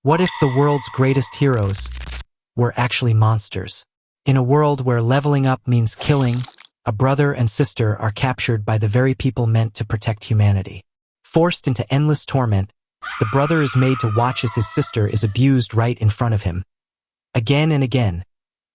What if the world's greatest heroes were actually monsters? In a world where leveling up means killing, a brother and sister are captured by the very people meant to protect humanity. Forced into endless torment, the brother is made to watch as his sister is abused right in front of him. Again and again,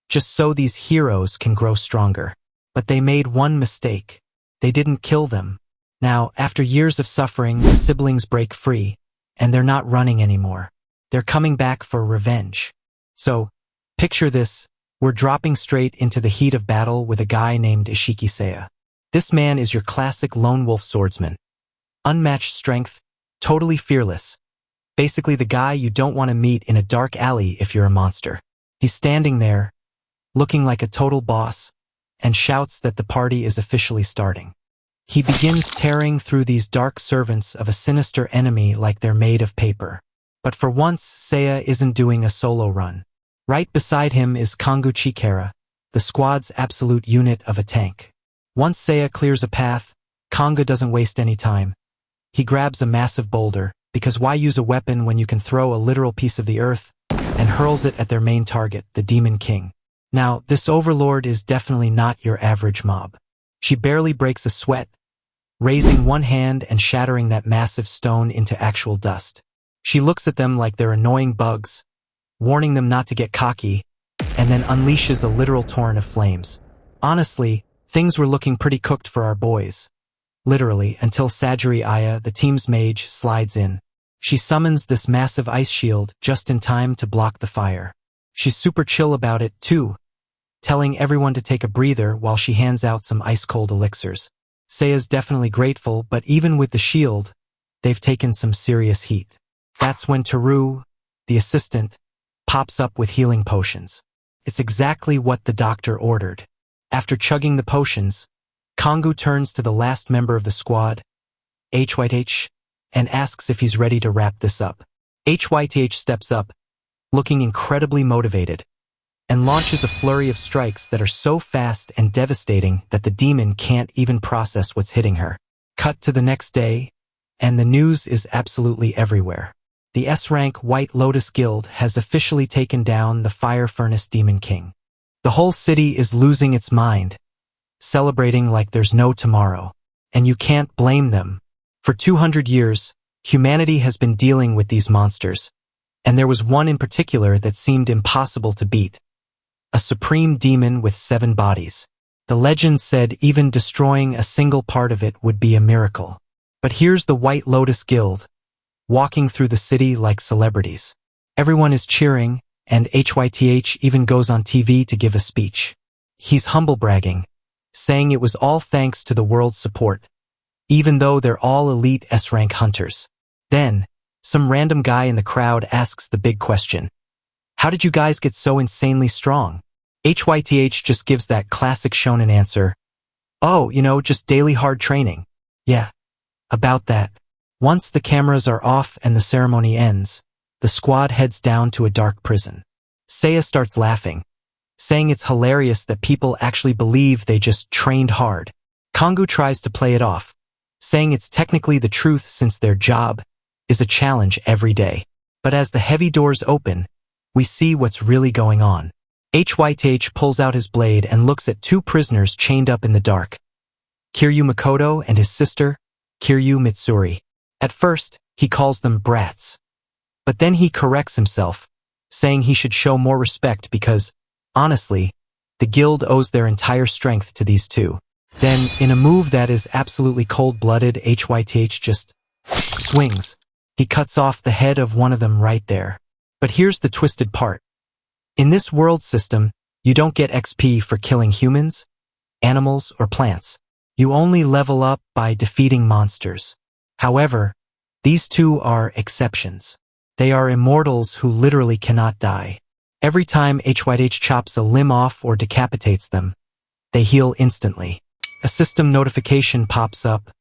just so these heroes can grow stronger. But they made one mistake. They didn't kill them. Now, after years of suffering, the siblings break free, and they're not running anymore. They're coming back for revenge. So, picture this, we're dropping straight into the heat of battle with a guy named Ishiki Seiya. This man is your classic lone wolf swordsman. Unmatched strength, totally fearless. Basically the guy you don't want to meet in a dark alley if you're a monster. He's standing there, looking like a total boss, and shouts that the party is officially starting. He begins tearing through these dark servants of a sinister enemy like they're made of paper. But for once, Seiya isn't doing a solo run. Right beside him is Kongu Chikara, the squad's absolute unit of a tank. Once Seiya clears a path, Kongu doesn't waste any time. He grabs a massive boulder, because why use a weapon when you can throw a literal piece of the earth, and hurls it at their main target, the Demon King. Now, this overlord is definitely not your average mob. She barely breaks a sweat, raising one hand and shattering that massive stone into actual dust. She looks at them like they're annoying bugs, warning them not to get cocky, and then unleashes a literal torrent of flames. Honestly, things were looking pretty cooked for our boys. Literally, until Sajiri Aya, the team's mage, slides in. She summons this massive ice shield just in time to block the fire. She's super chill about it, too, telling everyone to take a breather while she hands out some ice-cold elixirs. Seiya's definitely grateful, but even with the shield, they've taken some serious heat. That's when Taru, the assistant, pops up with healing potions. It's exactly what the doctor ordered. After chugging the potions, Kongu turns to the last member of the squad, HYTH, and asks if he's ready to wrap this up. HYTH steps up, looking incredibly motivated, and launches a flurry of strikes that are so fast and devastating that the demon can't even process what's hitting her. Cut to the next day, and the news is absolutely everywhere. The S-rank White Lotus Guild has officially taken down the Fire Furnace Demon King. The whole city is losing its mind, celebrating like there's no tomorrow. And you can't blame them. For 200 years, humanity has been dealing with these monsters, and there was one in particular that seemed impossible to beat. A supreme demon with 7 bodies. The legends said even destroying a single part of it would be a miracle. But here's the White Lotus Guild, walking through the city like celebrities. Everyone is cheering, and HYTH even goes on TV to give a speech. He's humble bragging, saying it was all thanks to the world's support, even though they're all elite S-rank hunters. Then, some random guy in the crowd asks the big question. How did you guys get so insanely strong? HYTH just gives that classic shonen answer. Oh, just daily hard training. Yeah, about that. Once the cameras are off and the ceremony ends, the squad heads down to a dark prison. Seiya starts laughing, saying it's hilarious that people actually believe they just trained hard. Kongu tries to play it off, saying it's technically the truth since their job is a challenge every day. But as the heavy doors open, we see what's really going on. HYTH pulls out his blade and looks at 2 prisoners chained up in the dark. Kiryu Makoto and his sister, Kiryu Mitsuri. At first, he calls them brats. But then he corrects himself, saying he should show more respect because, honestly, the guild owes their entire strength to these 2. Then, in a move that is absolutely cold-blooded, HYTH just swings. He cuts off the head of one of them right there. But here's the twisted part. In this world system, you don't get XP for killing humans, animals, or plants. You only level up by defeating monsters. However, these 2 are exceptions. They are immortals who literally cannot die. Every time HYTH chops a limb off or decapitates them, they heal instantly. A system notification pops up,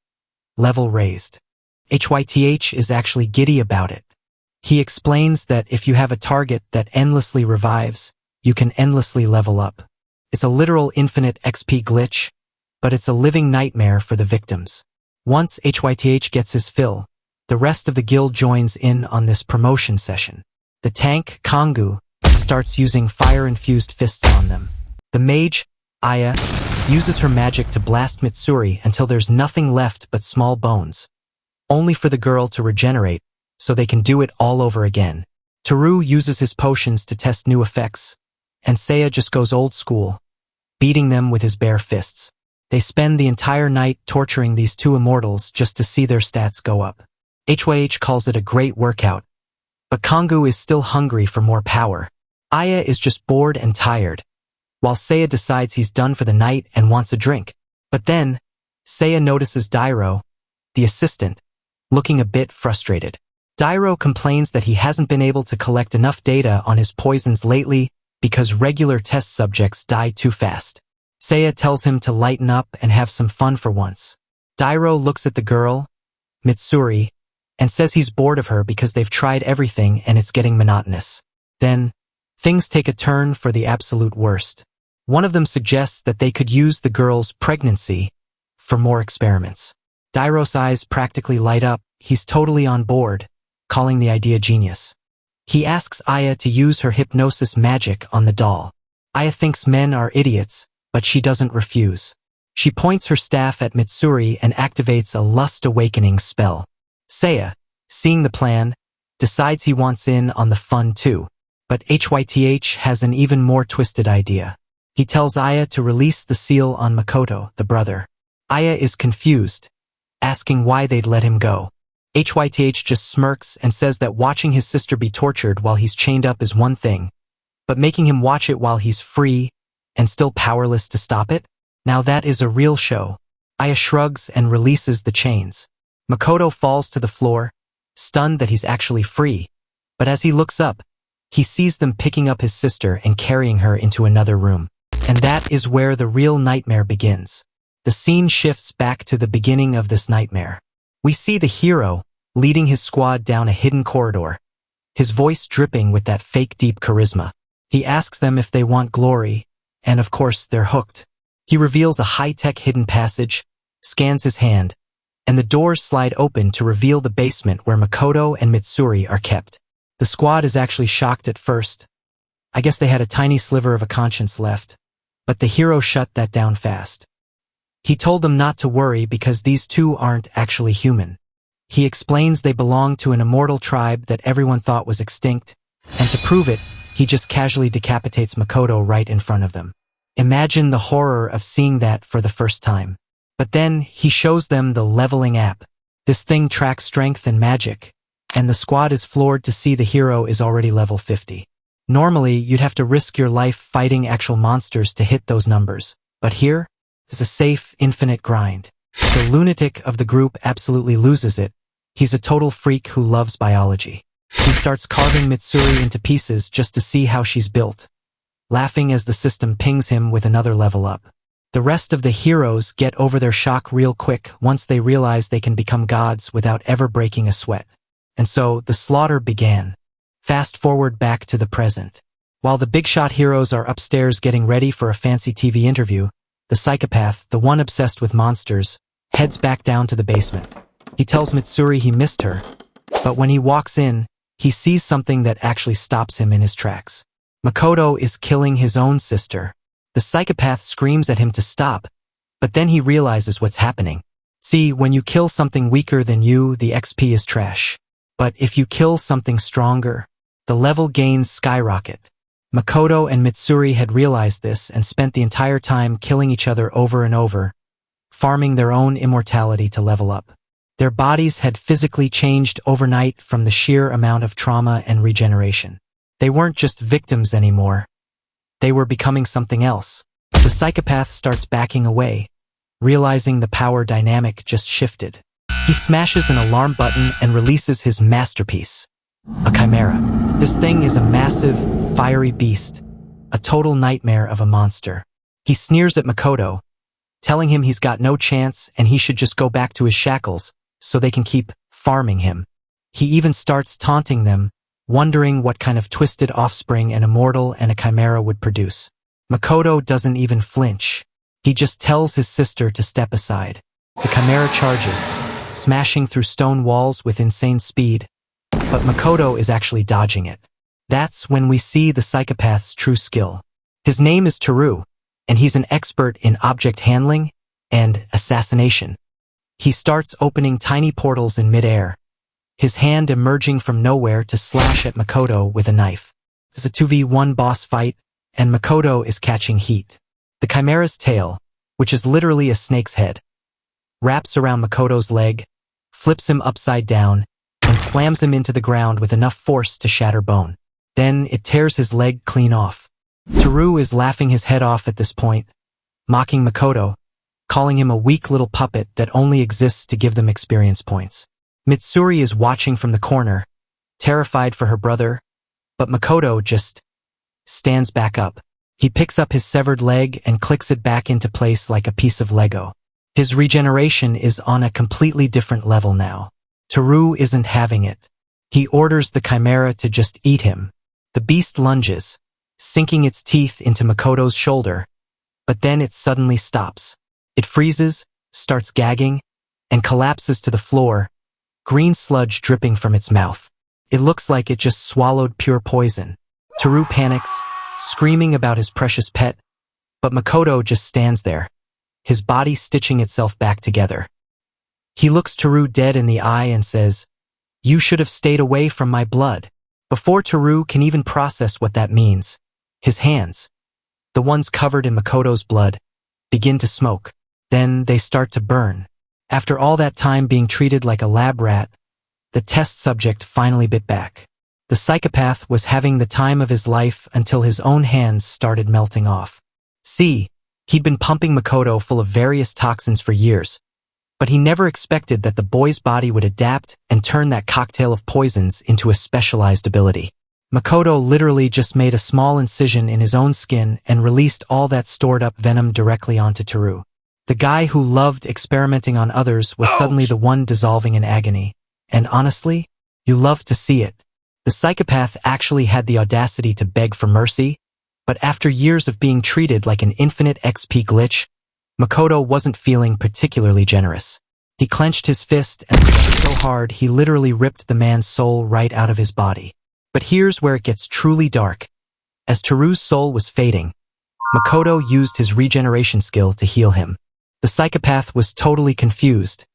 level raised. HYTH is actually giddy about it. He explains that if you have a target that endlessly revives, you can endlessly level up. It's a literal infinite XP glitch, but it's a living nightmare for the victims. Once HYTH gets his fill, the rest of the guild joins in on this promotion session. The tank, Kongu, starts using fire-infused fists on them. The mage, Aya, uses her magic to blast Mitsuri until there's nothing left but small bones, only for the girl to regenerate so they can do it all over again. Taru uses his potions to test new effects, and Seiya just goes old school, beating them with his bare fists. They spend the entire night torturing these two immortals just to see their stats go up. HYH calls it a great workout, but Kongu is still hungry for more power. Aya is just bored and tired, while Seiya decides he's done for the night and wants a drink. But then, Seiya notices Dairo, the assistant, looking a bit frustrated. Dairo complains that he hasn't been able to collect enough data on his poisons lately because regular test subjects die too fast. Seiya tells him to lighten up and have some fun for once. Dairo looks at the girl, Mitsuri, and says he's bored of her because they've tried everything and it's getting monotonous. Then, things take a turn for the absolute worst. One of them suggests that they could use the girl's pregnancy for more experiments. Dairo's eyes practically light up. He's totally on board, calling the idea genius. He asks Aya to use her hypnosis magic on the doll. Aya thinks men are idiots, but she doesn't refuse. She points her staff at Mitsuri and activates a lust awakening spell. Seiya, seeing the plan, decides he wants in on the fun too. But HYTH has an even more twisted idea. He tells Aya to release the seal on Makoto, the brother. Aya is confused, asking why they'd let him go. HYTH just smirks and says that watching his sister be tortured while he's chained up is one thing, but making him watch it while he's free and still powerless to stop it? Now that is a real show. Aya shrugs and releases the chains. Makoto falls to the floor, stunned that he's actually free, but as he looks up, he sees them picking up his sister and carrying her into another room. And that is where the real nightmare begins. The scene shifts back to the beginning of this nightmare. We see the hero leading his squad down a hidden corridor, his voice dripping with that fake deep charisma. He asks them if they want glory, and of course they're hooked. He reveals a high-tech hidden passage, scans his hand, and the doors slide open to reveal the basement where Makoto and Mitsuri are kept. The squad is actually shocked at first. I guess they had a tiny sliver of a conscience left, but the hero shut that down fast. He told them not to worry because these two aren't actually human. He explains they belong to an immortal tribe that everyone thought was extinct, and to prove it, he just casually decapitates Makoto right in front of them. Imagine the horror of seeing that for the first time. But then, he shows them the leveling app. This thing tracks strength and magic, and the squad is floored to see the hero is already level 50. Normally, you'd have to risk your life fighting actual monsters to hit those numbers, but here, it's a safe, infinite grind. The lunatic of the group absolutely loses it. He's a total freak who loves biology. He starts carving Mitsuri into pieces just to see how she's built, laughing as the system pings him with another level up. The rest of the heroes get over their shock real quick once they realize they can become gods without ever breaking a sweat. And so, the slaughter began. Fast forward back to the present. While the big shot heroes are upstairs getting ready for a fancy TV interview, the psychopath, the one obsessed with monsters, heads back down to the basement. He tells Mitsuri he missed her, but when he walks in, he sees something that actually stops him in his tracks. Makoto is killing his own sister. The psychopath screams at him to stop, but then he realizes what's happening. See, when you kill something weaker than you, the XP is trash. But if you kill something stronger, the level gains skyrocket. Makoto and Mitsuri had realized this and spent the entire time killing each other over and over, farming their own immortality to level up. Their bodies had physically changed overnight from the sheer amount of trauma and regeneration. They weren't just victims anymore. They were becoming something else. The psychopath starts backing away, realizing the power dynamic just shifted. He smashes an alarm button and releases his masterpiece, a chimera. This thing is a massive, fiery beast, a total nightmare of a monster. He sneers at Makoto, telling him he's got no chance and he should just go back to his shackles so they can keep farming him. He even starts taunting them, wondering what kind of twisted offspring an immortal and a chimera would produce. Makoto doesn't even flinch. He just tells his sister to step aside. The chimera charges, smashing through stone walls with insane speed, but Makoto is actually dodging it. That's when we see the psychopath's true skill. His name is Taru, and he's an expert in object handling and assassination. He starts opening tiny portals in midair, his hand emerging from nowhere to slash at Makoto with a knife. It's a 2v1 boss fight, and Makoto is catching heat. The Chimera's tail, which is literally a snake's head, wraps around Makoto's leg, flips him upside down, and slams him into the ground with enough force to shatter bone. Then it tears his leg clean off. Taru is laughing his head off at this point, mocking Makoto, calling him a weak little puppet that only exists to give them experience points. Mitsuri is watching from the corner, terrified for her brother, but Makoto just stands back up. He picks up his severed leg and clicks it back into place like a piece of Lego. His regeneration is on a completely different level now. Taru isn't having it. He orders the Chimera to just eat him. The beast lunges, sinking its teeth into Makoto's shoulder, but then it suddenly stops. It freezes, starts gagging, and collapses to the floor, green sludge dripping from its mouth. It looks like it just swallowed pure poison. Taru panics, screaming about his precious pet, but Makoto just stands there, his body stitching itself back together. He looks Taru dead in the eye and says, "You should have stayed away from my blood." Before Taru can even process what that means, his hands, the ones covered in Makoto's blood, begin to smoke. Then they start to burn. After all that time being treated like a lab rat, the test subject finally bit back. The psychopath was having the time of his life until his own hands started melting off. See, he'd been pumping Makoto full of various toxins for years, but he never expected that the boy's body would adapt and turn that cocktail of poisons into a specialized ability. Makoto literally just made a small incision in his own skin and released all that stored-up venom directly onto Taru. The guy who loved experimenting on others was suddenly the one dissolving in agony. And honestly, you love to see it. The psychopath actually had the audacity to beg for mercy, but after years of being treated like an infinite XP glitch, Makoto wasn't feeling particularly generous. He clenched his fist and thrust so hard he literally ripped the man's soul right out of his body. But here's where it gets truly dark. As Taru's soul was fading, Makoto used his regeneration skill to heal him. The psychopath was totally confused,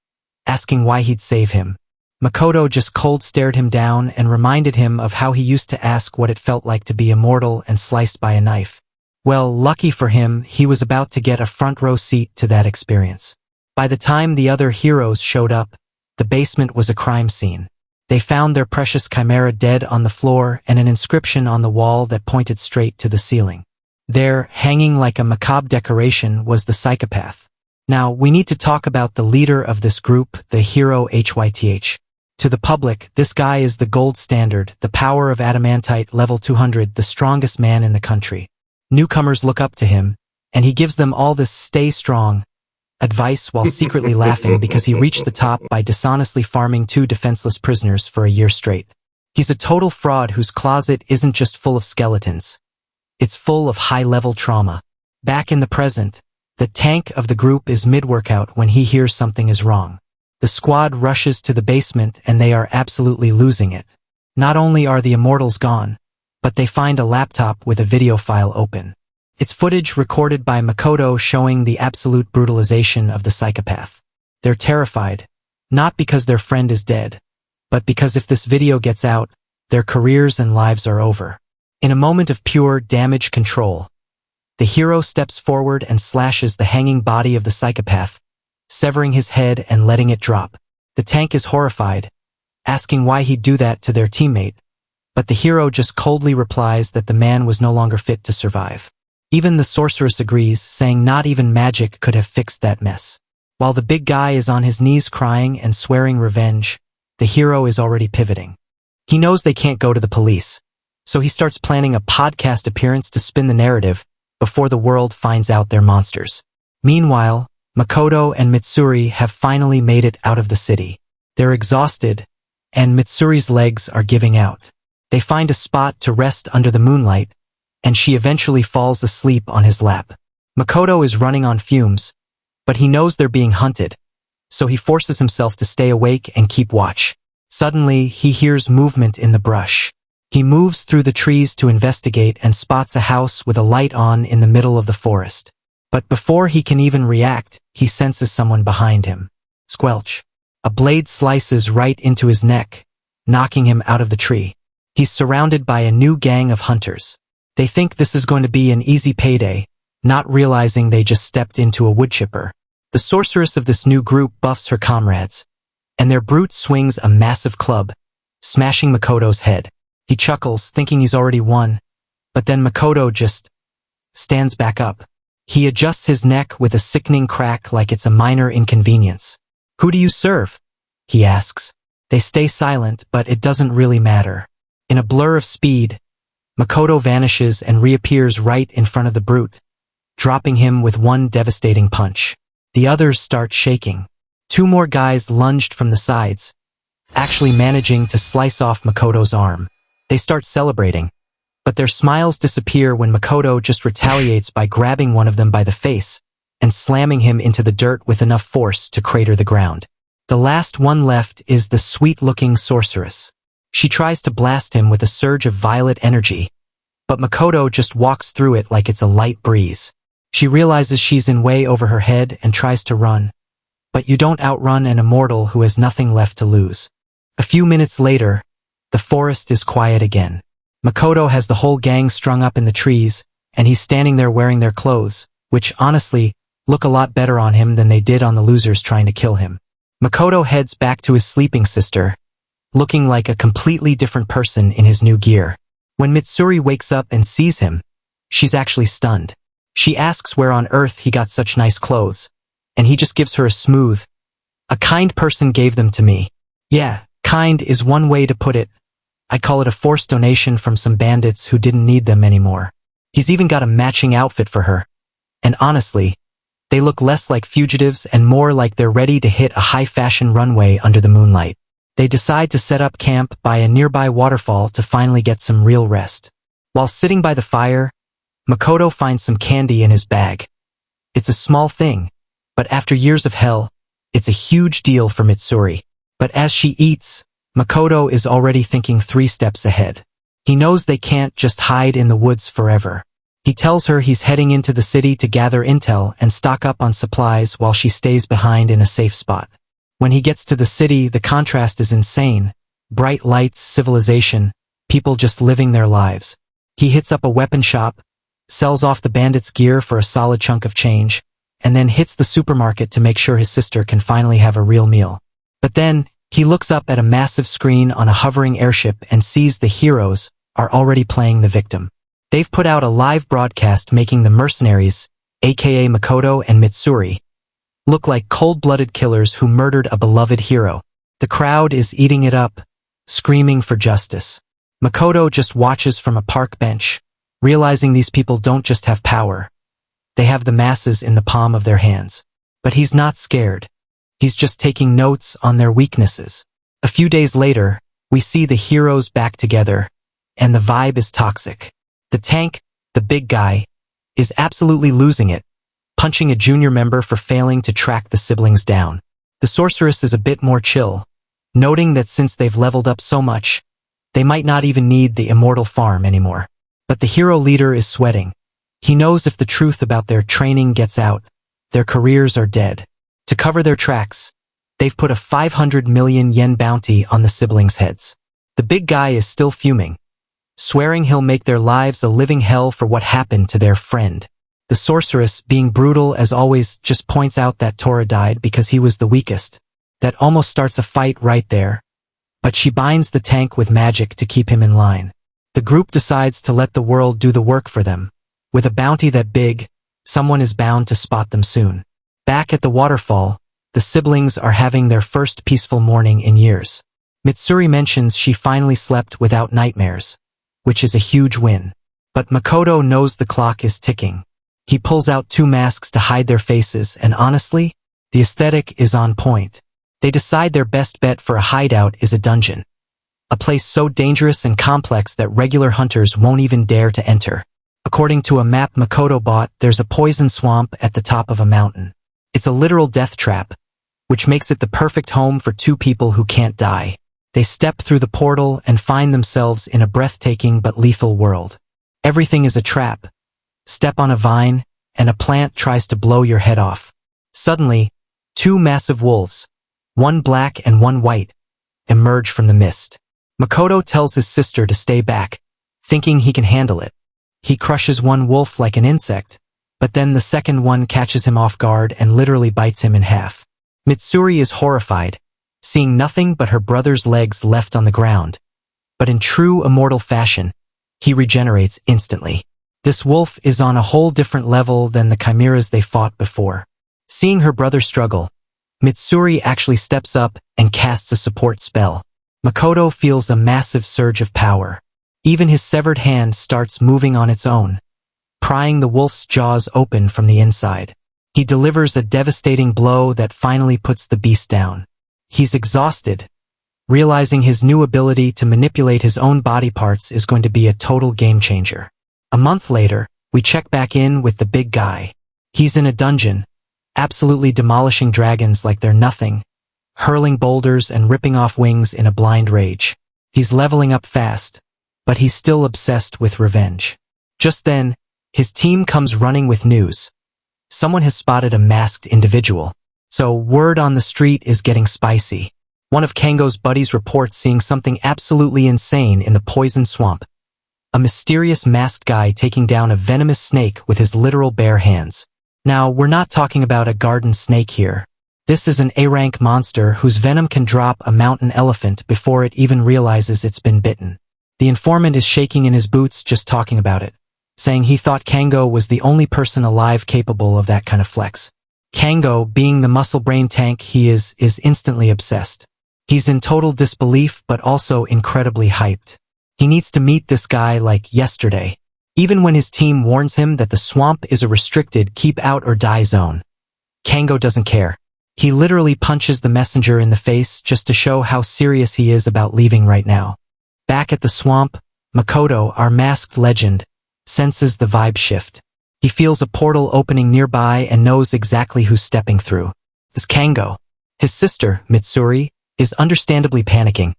asking why he'd save him. Makoto just cold stared him down and reminded him of how he used to ask what it felt like to be immortal and sliced by a knife. Well, lucky for him, he was about to get a front row seat to that experience. By the time the other heroes showed up, the basement was a crime scene. They found their precious Chimera dead on the floor and an inscription on the wall that pointed straight to the ceiling. There, hanging like a macabre decoration, was the psychopath. Now, we need to talk about the leader of this group, the hero Hyth. To the public, this guy is the gold standard, the power of adamantite level 200, the strongest man in the country. Newcomers look up to him, and he gives them all this "stay strong" advice while secretly laughing because he reached the top by dishonestly farming 2 defenseless prisoners for a year straight. He's a total fraud whose closet isn't just full of skeletons. It's full of high-level trauma. Back in the present, the tank of the group is mid-workout when he hears something is wrong. The squad rushes to the basement and they are absolutely losing it. Not only are the immortals gone, but they find a laptop with a video file open. It's footage recorded by Makoto showing the absolute brutalization of the psychopath. They're terrified, not because their friend is dead, but because if this video gets out, their careers and lives are over. In a moment of pure damage control, the hero steps forward and slashes the hanging body of the psychopath, severing his head and letting it drop. The tank is horrified, asking why he'd do that to their teammate, but the hero just coldly replies that the man was no longer fit to survive. Even the sorceress agrees, saying not even magic could have fixed that mess. While the big guy is on his knees crying and swearing revenge, the hero is already pivoting. He knows they can't go to the police, so he starts planning a podcast appearance to spin the narrative before the world finds out they're monsters. Meanwhile, Makoto and Mitsuri have finally made it out of the city. They're exhausted, and Mitsuri's legs are giving out. They find a spot to rest under the moonlight, and she eventually falls asleep on his lap. Makoto is running on fumes, but he knows they're being hunted, so he forces himself to stay awake and keep watch. Suddenly, he hears movement in the brush. He moves through the trees to investigate and spots a house with a light on in the middle of the forest. But before he can even react, he senses someone behind him. Squelch. A blade slices right into his neck, knocking him out of the tree. He's surrounded by a new gang of hunters. They think this is going to be an easy payday, not realizing they just stepped into a woodchipper. The sorceress of this new group buffs her comrades, and their brute swings a massive club, smashing Makoto's head. He chuckles, thinking he's already won, but then Makoto just stands back up. He adjusts his neck with a sickening crack like it's a minor inconvenience. "Who do you serve?" he asks. They stay silent, but it doesn't really matter. In a blur of speed, Makoto vanishes and reappears right in front of the brute, dropping him with one devastating punch. The others start shaking. Two more guys lunged from the sides, actually managing to slice off Makoto's arm. They start celebrating, but their smiles disappear when Makoto just retaliates by grabbing one of them by the face and slamming him into the dirt with enough force to crater the ground. The last one left is the sweet-looking sorceress. She tries to blast him with a surge of violet energy, but Makoto just walks through it like it's a light breeze. She realizes she's in way over her head and tries to run, but you don't outrun an immortal who has nothing left to lose. A few minutes later, the forest is quiet again. Makoto has the whole gang strung up in the trees, and he's standing there wearing their clothes, which, honestly, look a lot better on him than they did on the losers trying to kill him. Makoto heads back to his sleeping sister, looking like a completely different person in his new gear. When Mitsuri wakes up and sees him, she's actually stunned. She asks where on earth he got such nice clothes, and he just gives her a smooth, "A kind person gave them to me." Yeah, kind is one way to put it. I call it a forced donation from some bandits who didn't need them anymore. He's even got a matching outfit for her. And honestly, they look less like fugitives and more like they're ready to hit a high-fashion runway under the moonlight. They decide to set up camp by a nearby waterfall to finally get some real rest. While sitting by the fire, Makoto finds some candy in his bag. It's a small thing, but after years of hell, it's a huge deal for Mitsuri. But as she eats, Makoto is already thinking 3 steps ahead. He knows they can't just hide in the woods forever. He tells her he's heading into the city to gather intel and stock up on supplies while she stays behind in a safe spot. When he gets to the city, the contrast is insane. Bright lights, civilization, people just living their lives. He hits up a weapon shop, sells off the bandits' gear for a solid chunk of change, and then hits the supermarket to make sure his sister can finally have a real meal. But then, he looks up at a massive screen on a hovering airship and sees the heroes are already playing the victim. They've put out a live broadcast making the mercenaries, aka Makoto and Mitsuri, look like cold-blooded killers who murdered a beloved hero. The crowd is eating it up, screaming for justice. Makoto just watches from a park bench, realizing these people don't just have power. They have the masses in the palm of their hands. But he's not scared. He's just taking notes on their weaknesses. A few days later, we see the heroes back together, and the vibe is toxic. The tank, the big guy, is absolutely losing it, punching a junior member for failing to track the siblings down. The sorceress is a bit more chill, noting that since they've leveled up so much, they might not even need the immortal farm anymore. But the hero leader is sweating. He knows if the truth about their training gets out, their careers are dead. To cover their tracks, they've put a 500 million yen bounty on the siblings' heads. The big guy is still fuming, swearing he'll make their lives a living hell for what happened to their friend. The sorceress, being brutal as always, just points out that Tora died because he was the weakest. That almost starts a fight right there. But she binds the tank with magic to keep him in line. The group decides to let the world do the work for them. With a bounty that big, someone is bound to spot them soon. Back at the waterfall, the siblings are having their first peaceful morning in years. Mitsuri mentions she finally slept without nightmares, which is a huge win. But Makoto knows the clock is ticking. He pulls out 2 masks to hide their faces, and honestly, the aesthetic is on point. They decide their best bet for a hideout is a dungeon. A place so dangerous and complex that regular hunters won't even dare to enter. According to a map Makoto bought, there's a poison swamp at the top of a mountain. It's a literal death trap, which makes it the perfect home for 2 people who can't die. They step through the portal and find themselves in a breathtaking but lethal world. Everything is a trap. Step on a vine, and a plant tries to blow your head off. Suddenly, two massive wolves, one black and one white, emerge from the mist. Makoto tells his sister to stay back, thinking he can handle it. He crushes one wolf like an insect, but then the second one catches him off guard and literally bites him in half. Mitsuri is horrified, seeing nothing but her brother's legs left on the ground. But in true immortal fashion, he regenerates instantly. This wolf is on a whole different level than the chimeras they fought before. Seeing her brother struggle, Mitsuri actually steps up and casts a support spell. Makoto feels a massive surge of power. Even his severed hand starts moving on its own, prying the wolf's jaws open from the inside. He delivers a devastating blow that finally puts the beast down. He's exhausted, realizing his new ability to manipulate his own body parts is going to be a total game changer. A month later, we check back in with the big guy. He's in a dungeon, absolutely demolishing dragons like they're nothing, hurling boulders and ripping off wings in a blind rage. He's leveling up fast, but he's still obsessed with revenge. Just then, his team comes running with news. Someone has spotted a masked individual. So word on the street is getting spicy. One of Kango's buddies reports seeing something absolutely insane in the poison swamp. A mysterious masked guy taking down a venomous snake with his literal bare hands. Now, we're not talking about a garden snake here. This is an A-rank monster whose venom can drop a mountain elephant before it even realizes it's been bitten. The informant is shaking in his boots just talking about it, saying he thought Kango was the only person alive capable of that kind of flex. Kango, being the muscle brain tank he is instantly obsessed. He's in total disbelief but also incredibly hyped. He needs to meet this guy like yesterday. Even when his team warns him that the swamp is a restricted keep out or die zone, Kango doesn't care. He literally punches the messenger in the face just to show how serious he is about leaving right now. Back at the swamp, Makoto, our masked legend, senses the vibe shift. He feels a portal opening nearby and knows exactly who's stepping through. It's Kango. His sister, Mitsuri, is understandably panicking,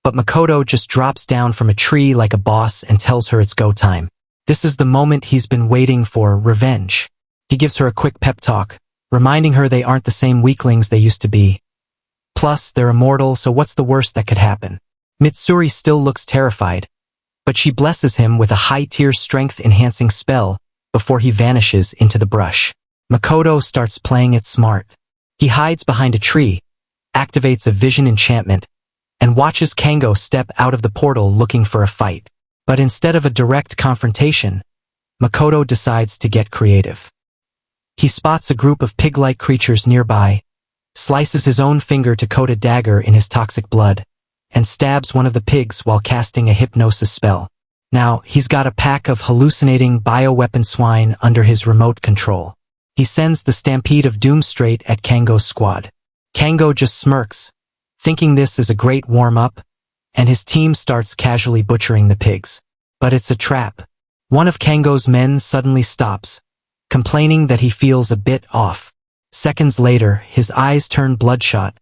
but Makoto just drops down from a tree like a boss and tells her it's go time. This is the moment he's been waiting for, revenge. He gives her a quick pep talk, reminding her they aren't the same weaklings they used to be. Plus, they're immortal, so what's the worst that could happen? Mitsuri still looks terrified, but she blesses him with a high-tier strength-enhancing spell before he vanishes into the brush. Makoto starts playing it smart. He hides behind a tree, activates a vision enchantment, and watches Kango step out of the portal looking for a fight. But instead of a direct confrontation, Makoto decides to get creative. He spots a group of pig-like creatures nearby, slices his own finger to coat a dagger in his toxic blood, and stabs one of the pigs while casting a hypnosis spell. Now, he's got a pack of hallucinating bioweapon swine under his remote control. He sends the stampede of doom straight at Kango's squad. Kango just smirks, thinking this is a great warm-up, and his team starts casually butchering the pigs. But it's a trap. One of Kango's men suddenly stops, complaining that he feels a bit off. Seconds later, his eyes turn bloodshot.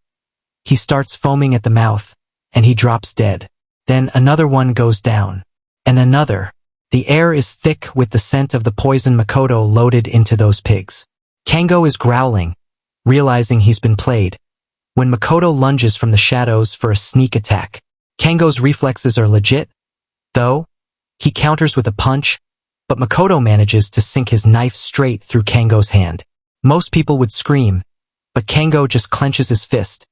He starts foaming at the mouth, and he drops dead. Then another one goes down. And another. The air is thick with the scent of the poison Makoto loaded into those pigs. Kango is growling, realizing he's been played, when Makoto lunges from the shadows for a sneak attack. Kango's reflexes are legit, though. He counters with a punch, but Makoto manages to sink his knife straight through Kango's hand. Most people would scream, but Kango just clenches his fist,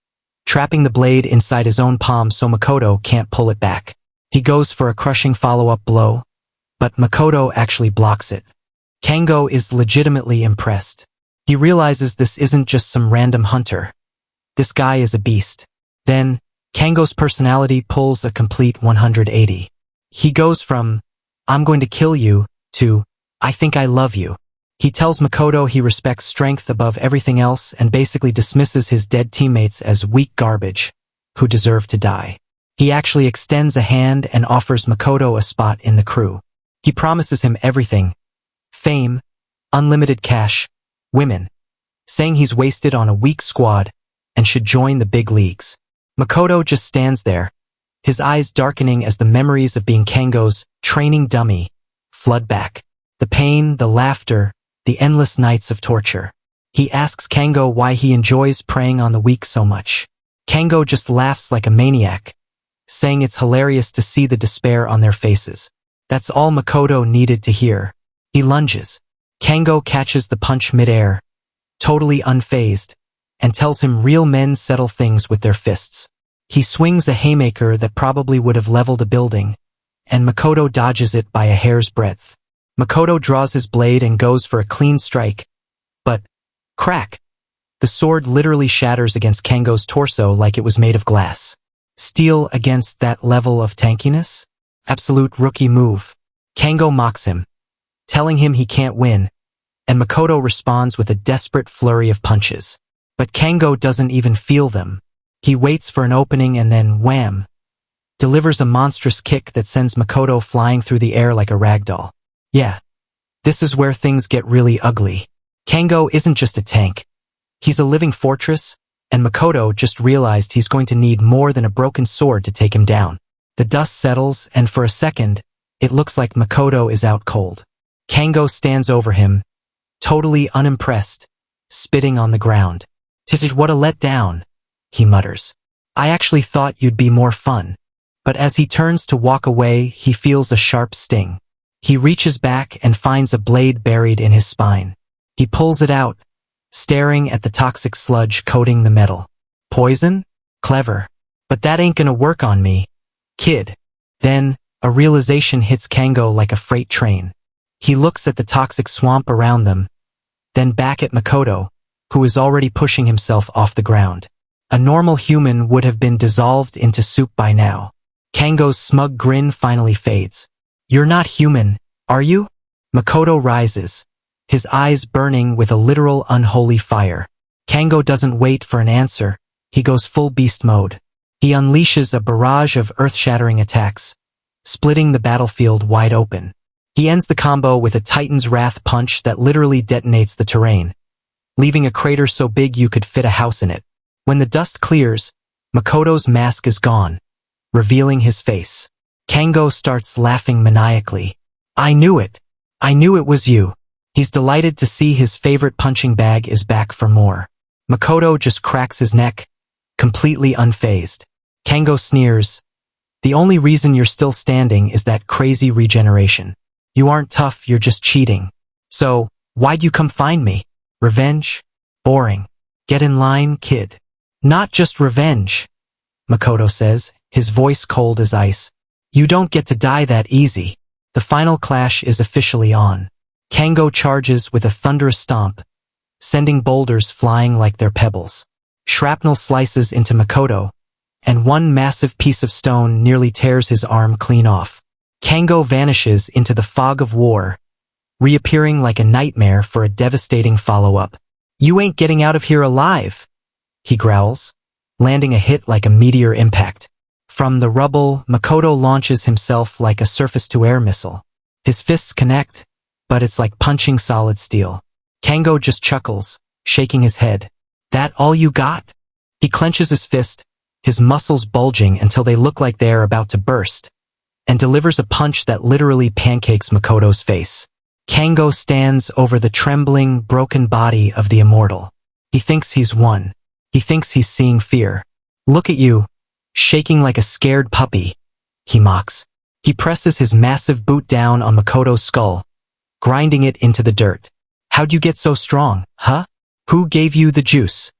trapping the blade inside his own palm so Makoto can't pull it back. He goes for a crushing follow-up blow, but Makoto actually blocks it. Kango is legitimately impressed. He realizes this isn't just some random hunter. This guy is a beast. Then, Kango's personality pulls a complete 180. He goes from, "I'm going to kill you," to, "I think I love you." He tells Makoto he respects strength above everything else and basically dismisses his dead teammates as weak garbage, who deserve to die. He actually extends a hand and offers Makoto a spot in the crew. He promises him everything: fame, unlimited cash, women, saying he's wasted on a weak squad and should join the big leagues. Makoto just stands there, his eyes darkening as the memories of being Kango's training dummy flood back. The pain, the laughter, the endless nights of torture. He asks Kango why he enjoys preying on the weak so much. Kango just laughs like a maniac, saying it's hilarious to see the despair on their faces. That's all Makoto needed to hear. He lunges. Kango catches the punch midair, totally unfazed, and tells him real men settle things with their fists. He swings a haymaker that probably would have leveled a building, and Makoto dodges it by a hair's breadth. Makoto draws his blade and goes for a clean strike, but crack! The sword literally shatters against Kango's torso like it was made of glass. Steel against that level of tankiness? Absolute rookie move. Kango mocks him, telling him he can't win, and Makoto responds with a desperate flurry of punches. But Kango doesn't even feel them. He waits for an opening and then, wham, delivers a monstrous kick that sends Makoto flying through the air like a ragdoll. Yeah, this is where things get really ugly. Kango isn't just a tank. He's a living fortress, and Makoto just realized he's going to need more than a broken sword to take him down. The dust settles, and for a second, it looks like Makoto is out cold. Kango stands over him, totally unimpressed, spitting on the ground. "'Tis what a letdown," he mutters. "I actually thought you'd be more fun." But as he turns to walk away, he feels a sharp sting. He reaches back and finds a blade buried in his spine. He pulls it out, staring at the toxic sludge coating the metal. Poison? Clever. But that ain't gonna work on me, kid. Then, a realization hits Kango like a freight train. He looks at the toxic swamp around them, then back at Makoto, who is already pushing himself off the ground. A normal human would have been dissolved into soup by now. Kango's smug grin finally fades. "You're not human, are you?" Makoto rises, his eyes burning with a literal unholy fire. Kango doesn't wait for an answer. He goes full beast mode. He unleashes a barrage of earth-shattering attacks, splitting the battlefield wide open. He ends the combo with a Titan's Wrath punch that literally detonates the terrain, leaving a crater so big you could fit a house in it. When the dust clears, Makoto's mask is gone, revealing his face. Kango starts laughing maniacally. "I knew it. I knew it was you." He's delighted to see his favorite punching bag is back for more. Makoto just cracks his neck, completely unfazed. Kango sneers. "The only reason you're still standing is that crazy regeneration. You aren't tough, you're just cheating. So, why'd you come find me? Revenge? Boring. Get in line, kid." "Not just revenge," Makoto says, his voice cold as ice. "You don't get to die that easy." The final clash is officially on. Kango charges with a thunderous stomp, sending boulders flying like they're pebbles. Shrapnel slices into Makoto, and one massive piece of stone nearly tears his arm clean off. Kango vanishes into the fog of war, reappearing like a nightmare for a devastating follow-up. "You ain't getting out of here alive," he growls, landing a hit like a meteor impact. From the rubble, Makoto launches himself like a surface-to-air missile. His fists connect, but it's like punching solid steel. Kango just chuckles, shaking his head. "That all you got?" He clenches his fist, his muscles bulging until they look like they're about to burst, and delivers a punch that literally pancakes Makoto's face. Kango stands over the trembling, broken body of the immortal. He thinks he's won. He thinks he's seeing fear. "Look at you, shaking like a scared puppy," he mocks. He presses his massive boot down on Makoto's skull, grinding it into the dirt. "How'd you get so strong, huh? Who gave you the juice?"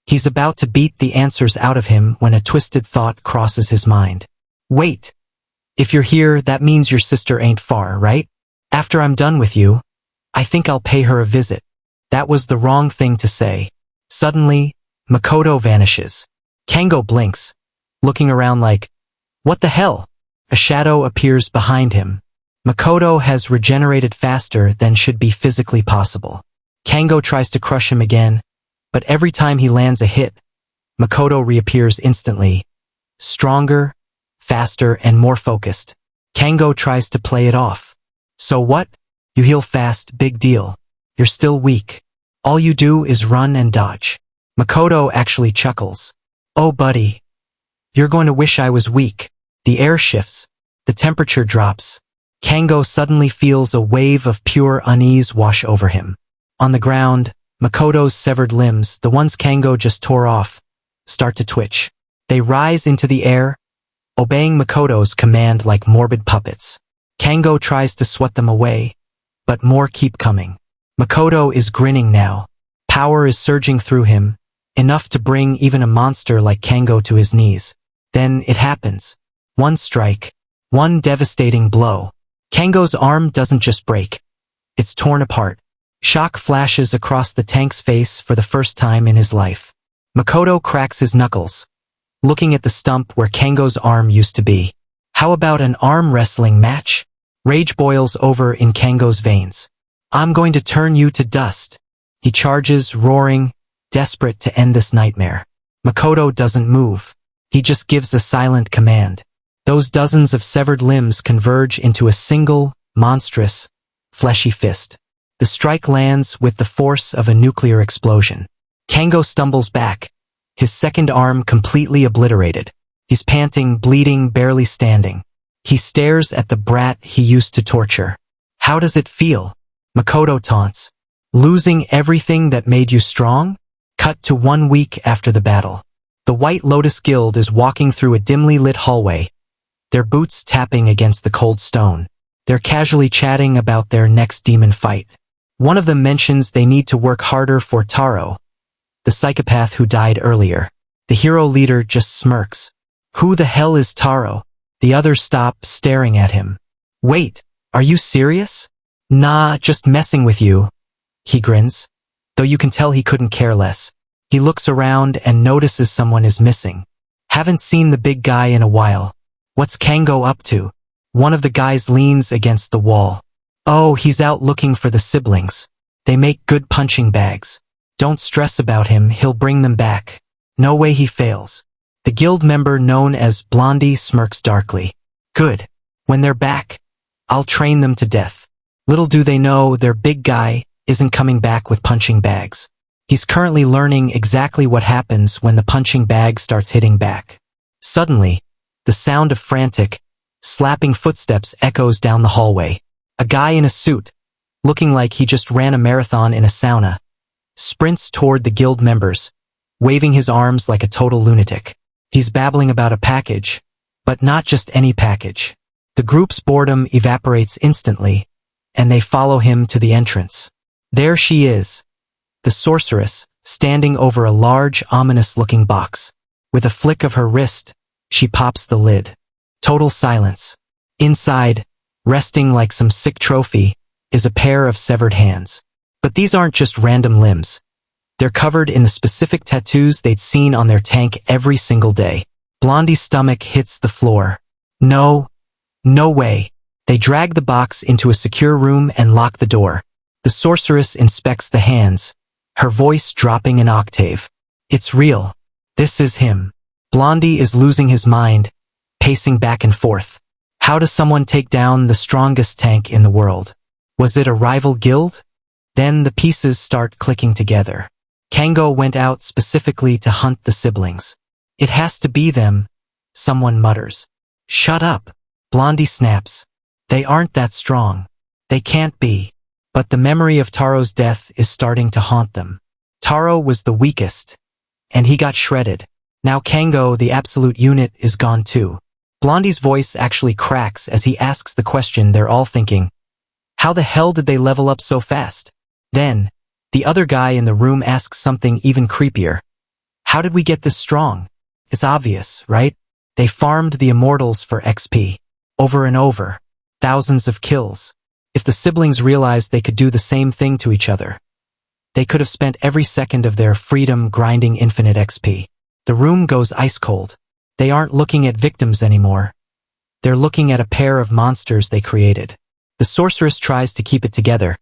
He's about to beat the answers out of him when a twisted thought crosses his mind. "Wait. If you're here, that means your sister ain't far, right? After I'm done with you, I think I'll pay her a visit." That was the wrong thing to say. Suddenly, Makoto vanishes. Kango blinks, looking around like, "What the hell?" A shadow appears behind him. Makoto has regenerated faster than should be physically possible. Kango tries to crush him again, but every time he lands a hit, Makoto reappears instantly, stronger, faster, and more focused. Kango tries to play it off. "So what? You heal fast, big deal. You're still weak. All you do is run and dodge." Makoto actually chuckles. "Oh buddy, you're going to wish I was weak." The air shifts. The temperature drops. Kango suddenly feels a wave of pure unease wash over him. On the ground, Makoto's severed limbs, the ones Kango just tore off, start to twitch. They rise into the air, obeying Makoto's command like morbid puppets. Kango tries to swat them away, but more keep coming. Makoto is grinning now. Power is surging through him, enough to bring even a monster like Kango to his knees. Then it happens. One strike, one devastating blow. Kango's arm doesn't just break. It's torn apart. Shock flashes across the tank's face for the first time in his life. Makoto cracks his knuckles, looking at the stump where Kango's arm used to be. How about an arm wrestling match? Rage boils over in Kango's veins. I'm going to turn you to dust. He charges, roaring, desperate to end this nightmare. Makoto doesn't move. He just gives a silent command. Those dozens of severed limbs converge into a single, monstrous, fleshy fist. The strike lands with the force of a nuclear explosion. Kango stumbles back, his second arm completely obliterated. He's panting, bleeding, barely standing. He stares at the brat he used to torture. How does it feel? Makoto taunts. Losing everything that made you strong? Cut to 1 week after the battle. The White Lotus Guild is walking through a dimly lit hallway, their boots tapping against the cold stone. They're casually chatting about their next demon fight. One of them mentions they need to work harder for Taru, the psychopath who died earlier. The hero leader just smirks. Who the hell is Taru? The others stop, staring at him. Wait, are you serious? Nah, just messing with you. He grins, though you can tell he couldn't care less. He looks around and notices someone is missing. Haven't seen the big guy in a while. What's Kango up to? One of the guys leans against the wall. Oh, he's out looking for the siblings. They make good punching bags. Don't stress about him, he'll bring them back. No way he fails. The guild member known as Blondie smirks darkly. Good. When they're back, I'll train them to death. Little do they know their big guy isn't coming back with punching bags. He's currently learning exactly what happens when the punching bag starts hitting back. Suddenly, the sound of frantic, slapping footsteps echoes down the hallway. A guy in a suit, looking like he just ran a marathon in a sauna, sprints toward the guild members, waving his arms like a total lunatic. He's babbling about a package, but not just any package. The group's boredom evaporates instantly, and they follow him to the entrance. There she is, the sorceress, standing over a large, ominous-looking box. With a flick of her wrist, she pops the lid. Total silence. Inside, resting like some sick trophy, is a pair of severed hands. But these aren't just random limbs. They're covered in the specific tattoos they'd seen on their tank every single day. Blondie's stomach hits the floor. No way. They drag the box into a secure room and lock the door. The sorceress inspects the hands, her voice dropping an octave. It's real. This is him. Blondie is losing his mind, pacing back and forth. How does someone take down the strongest tank in the world? Was it a rival guild? Then the pieces start clicking together. Kango went out specifically to hunt the siblings. It has to be them, someone mutters. Shut up. Blondie snaps. They aren't that strong. They can't be. But the memory of Taru's death is starting to haunt them. Taru was the weakest, and he got shredded. Now Kango, the absolute unit, is gone too. Blondie's voice actually cracks as he asks the question they're all thinking. How the hell did they level up so fast? Then, the other guy in the room asks something even creepier. How did we get this strong? It's obvious, right? They farmed the immortals for XP. Over and over. Thousands of kills. If the siblings realized they could do the same thing to each other, they could have spent every second of their freedom grinding infinite XP. The room goes ice cold. They aren't looking at victims anymore. They're looking at a pair of monsters they created. The sorceress tries to keep it together,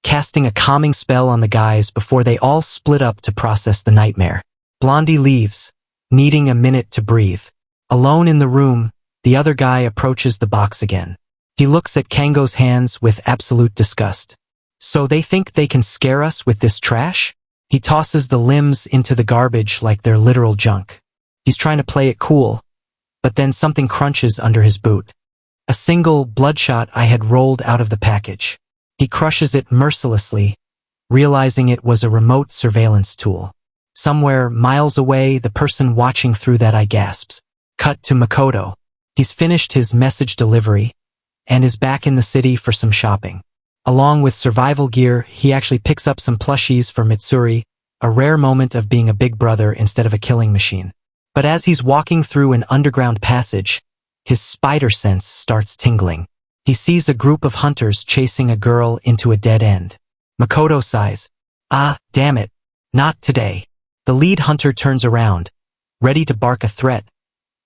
casting a calming spell on the guys before they all split up to process the nightmare. Blondie leaves, needing a minute to breathe. Alone in the room, the other guy approaches the box again. He looks at Kango's hands with absolute disgust. So they think they can scare us with this trash? He tosses the limbs into the garbage like they're literal junk. He's trying to play it cool, but then something crunches under his boot. A single bloodshot eye had rolled out of the package. He crushes it mercilessly, realizing it was a remote surveillance tool. Somewhere, miles away, the person watching through that eye gasps. Cut to Makoto. He's finished his message delivery and is back in the city for some shopping. Along with survival gear, he actually picks up some plushies for Mitsuri, a rare moment of being a big brother instead of a killing machine. But as he's walking through an underground passage, his spider sense starts tingling. He sees a group of hunters chasing a girl into a dead end. Makoto sighs. Ah, damn it. Not today. The lead hunter turns around, ready to bark a threat,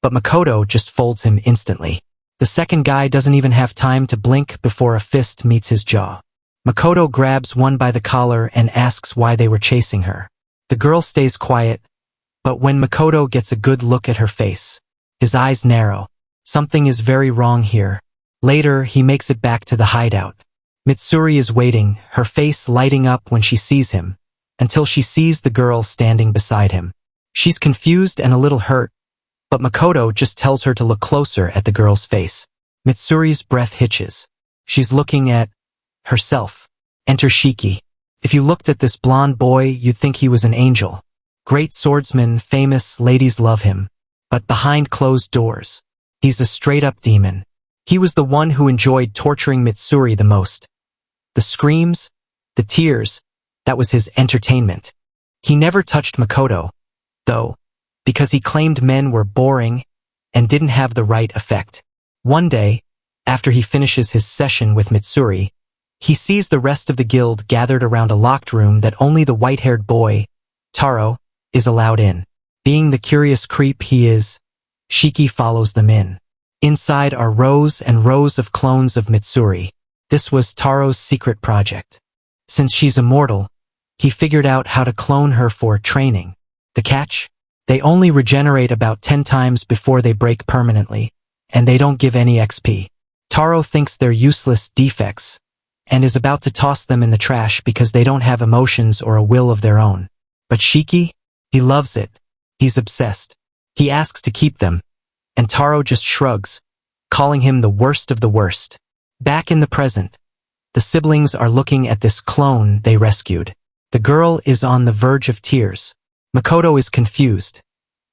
but Makoto just folds him instantly. The second guy doesn't even have time to blink before a fist meets his jaw. Makoto grabs one by the collar and asks why they were chasing her. The girl stays quiet, but when Makoto gets a good look at her face, his eyes narrow. Something is very wrong here. Later, he makes it back to the hideout. Mitsuri is waiting, her face lighting up when she sees him, until she sees the girl standing beside him. She's confused and a little hurt, but Makoto just tells her to look closer at the girl's face. Mitsuri's breath hitches. She's looking at herself. Enter Shiki. If you looked at this blonde boy, you'd think he was an angel. Great swordsman, famous, ladies love him. But behind closed doors, he's a straight-up demon. He was the one who enjoyed torturing Mitsuri the most. The screams, the tears, that was his entertainment. He never touched Makoto, though, because he claimed men were boring and didn't have the right effect. One day, after he finishes his session with Mitsuri, he sees the rest of the guild gathered around a locked room that only the white-haired boy, Taru, is allowed in. Being the curious creep he is, Shiki follows them in. Inside are rows and rows of clones of Mitsuri. This was Taru's secret project. Since she's immortal, he figured out how to clone her for training. The catch? They only regenerate about 10 times before they break permanently, and they don't give any XP. Taru thinks they're useless defects, and is about to toss them in the trash because they don't have emotions or a will of their own. But Shiki? He loves it. He's obsessed. He asks to keep them, and Taru just shrugs, calling him the worst of the worst. Back in the present, the siblings are looking at this clone they rescued. The girl is on the verge of tears. Makoto is confused.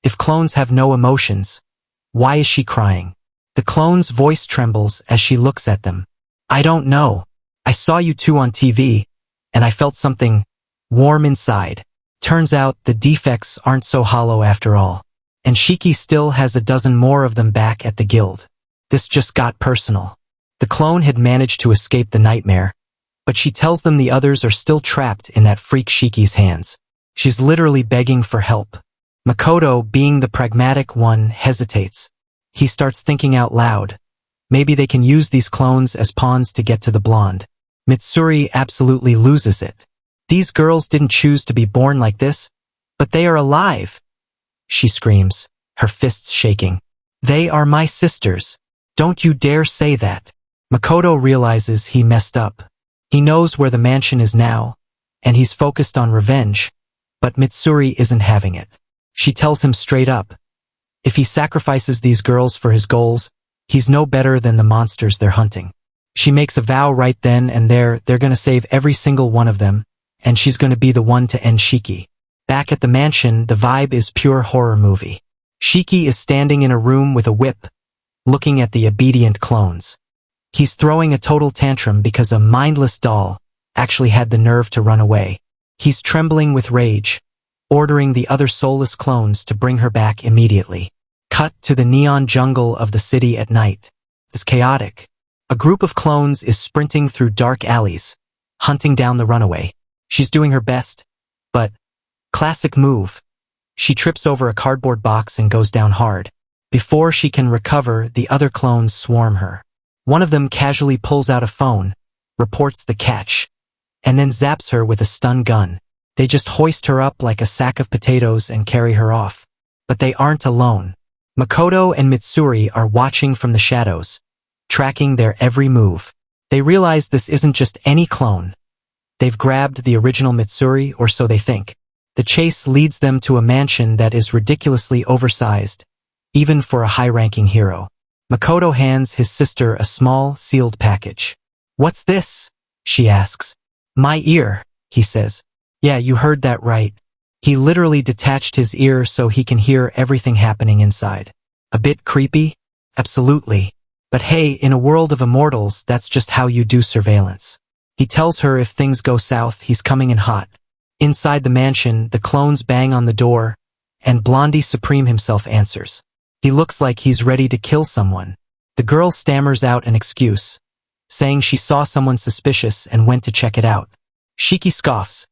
If clones have no emotions, why is she crying? The clone's voice trembles as she looks at them. I don't know. I saw you two on TV, and I felt something warm inside. Turns out the defects aren't so hollow after all. And Shiki still has a dozen more of them back at the guild. This just got personal. The clone had managed to escape the nightmare, but she tells them the others are still trapped in that freak Shiki's hands. She's literally begging for help. Makoto, being the pragmatic one, hesitates. He starts thinking out loud. Maybe they can use these clones as pawns to get to the blonde. Mitsuri absolutely loses it. These girls didn't choose to be born like this, but they are alive. She screams, her fists shaking. They are my sisters. Don't you dare say that. Makoto realizes he messed up. He knows where the mansion is now, and he's focused on revenge, but Mitsuri isn't having it. She tells him straight up, if he sacrifices these girls for his goals, he's no better than the monsters they're hunting. She makes a vow right then and there they're gonna save every single one of them, and she's gonna be the one to end Shiki. Back at the mansion, the vibe is pure horror movie. Shiki is standing in a room with a whip, looking at the obedient clones. He's throwing a total tantrum because a mindless doll actually had the nerve to run away. He's trembling with rage, ordering the other soulless clones to bring her back immediately. Cut to the neon jungle of the city at night. It's chaotic. A group of clones is sprinting through dark alleys, hunting down the runaway. She's doing her best, but classic move. She trips over a cardboard box and goes down hard. Before she can recover, the other clones swarm her. One of them casually pulls out a phone, reports the catch, and then zaps her with a stun gun. They just hoist her up like a sack of potatoes and carry her off. But they aren't alone. Makoto and Mitsuri are watching from the shadows, tracking their every move. They realize this isn't just any clone. They've grabbed the original Mitsuri, or so they think. The chase leads them to a mansion that is ridiculously oversized, even for a high-ranking hero. Makoto hands his sister a small, sealed package. "What's this?" she asks. "My ear," he says. "Yeah, you heard that right." He literally detached his ear so he can hear everything happening inside. A bit creepy? Absolutely. But hey, in a world of immortals, that's just how you do surveillance. He tells her if things go south, he's coming in hot. Inside the mansion, the clones bang on the door, and Blondie Supreme himself answers. He looks like he's ready to kill someone. The girl stammers out an excuse, saying she saw someone suspicious and went to check it out. Shiki scoffs,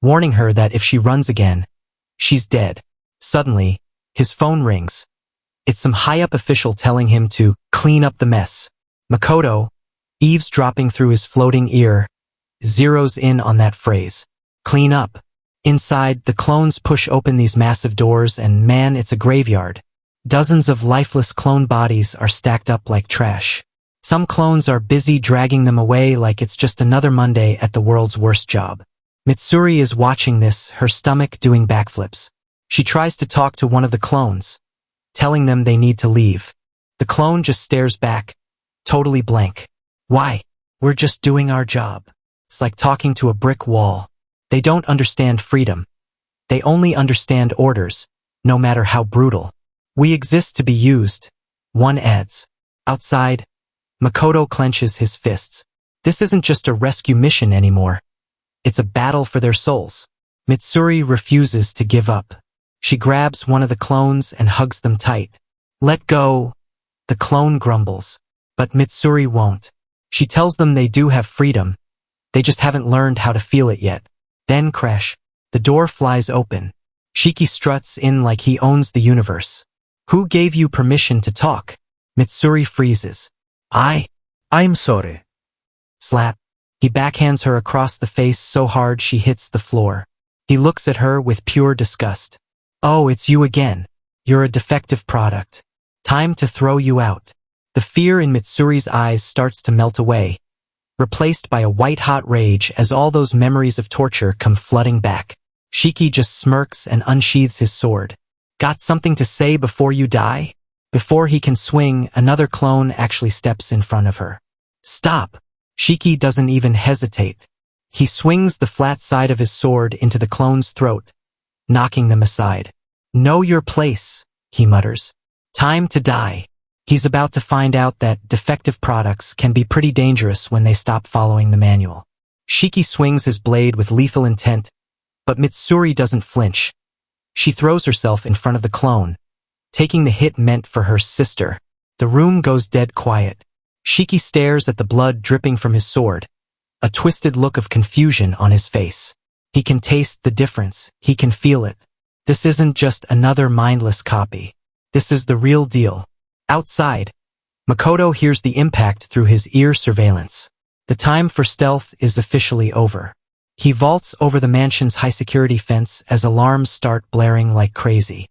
warning her that if she runs again, she's dead. Suddenly, his phone rings. It's some high-up official telling him to clean up the mess. Makoto, eavesdropping through his floating ear, zeroes in on that phrase. Clean up. Inside, the clones push open these massive doors and man, it's a graveyard. Dozens of lifeless clone bodies are stacked up like trash. Some clones are busy dragging them away like it's just another Monday at the world's worst job. Mitsuri is watching this, her stomach doing backflips. She tries to talk to one of the clones, telling them they need to leave. The clone just stares back, totally blank. Why? We're just doing our job. It's like talking to a brick wall. They don't understand freedom. They only understand orders, no matter how brutal. We exist to be used, one adds. Outside, Makoto clenches his fists. This isn't just a rescue mission anymore. It's a battle for their souls. Mitsuri refuses to give up. She grabs one of the clones and hugs them tight. Let go. The clone grumbles. But Mitsuri won't. She tells them they do have freedom. They just haven't learned how to feel it yet. Then crash. The door flies open. Shiki struts in like he owns the universe. Who gave you permission to talk? Mitsuri freezes. I'm sorry. Slap. He backhands her across the face so hard she hits the floor. He looks at her with pure disgust. Oh, it's you again. You're a defective product. Time to throw you out. The fear in Mitsuri's eyes starts to melt away, replaced by a white-hot rage as all those memories of torture come flooding back. Shiki just smirks and unsheathes his sword. Got something to say before you die? Before he can swing, another clone actually steps in front of her. Stop! Shiki doesn't even hesitate. He swings the flat side of his sword into the clone's throat, knocking them aside. Know your place, he mutters. Time to die. He's about to find out that defective products can be pretty dangerous when they stop following the manual. Shiki swings his blade with lethal intent, but Mitsuri doesn't flinch. She throws herself in front of the clone, taking the hit meant for her sister. The room goes dead quiet. Shiki stares at the blood dripping from his sword, a twisted look of confusion on his face. He can taste the difference. He can feel it. This isn't just another mindless copy. This is the real deal. Outside, Makoto hears the impact through his ear surveillance. The time for stealth is officially over. He vaults over the mansion's high-security fence as alarms start blaring like crazy.